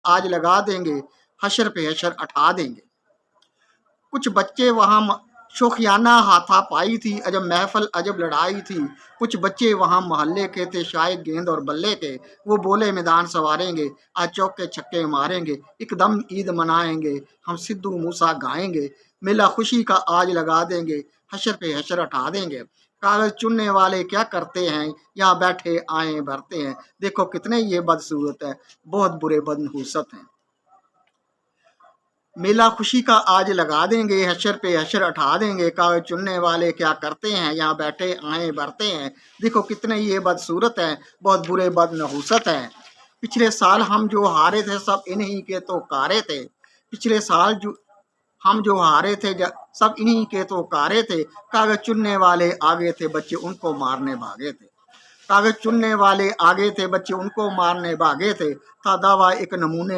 آج لگا دیں گے، حشر پہ حشر اٹھا دیں گے۔ کچھ بچے وہاں شوخیانہ ہاتھا پائی تھی، عجب محفل عجب لڑائی تھی۔ کچھ بچے وہاں محلے کے تھے، شائق گیند اور بلے کے، وہ بولے میدان سنواریں گے، آج چوکے چھکے ماریں گے، ایک دم عید منائیں گے، ہم سدھو موسیٰ گائیں گے، میلہ خوشی کا آج لگا دیں گے، حشر پہ حشر اٹھا دیں گے۔ کاغذ چننے والے کیا کرتے ہیں، یہاں بیٹھے آئیں بھرتے ہیں، دیکھو کتنے یہ بدصورت ہے، بہت برے بدنحوست ہیں۔ میلہ خوشی کا آج لگا دیں گے، حشر پہ حشر اٹھا دیں گے، کاغذ چننے والے کیا کرتے ہیں، یہاں بیٹھے آئیں بھرتے ہیں، دیکھو کتنے یہ بدصورت ہیں، بہت برے بدنحوست ہیں۔ پچھلے سال ہم جو ہارے تھے سب انہی کے تو کارے تھے، پچھلے سال ہم جو ہارے تھے سب انہی کے تو کارے تھے، کاغذ چننے والے آگے تھے، بچے ان کو مارنے بھاگے تھے، کاغذ چننے والے آگے تھے، بچے ان کو مارنے بھاگے تھے، تھا دعویٰ ایک نمونے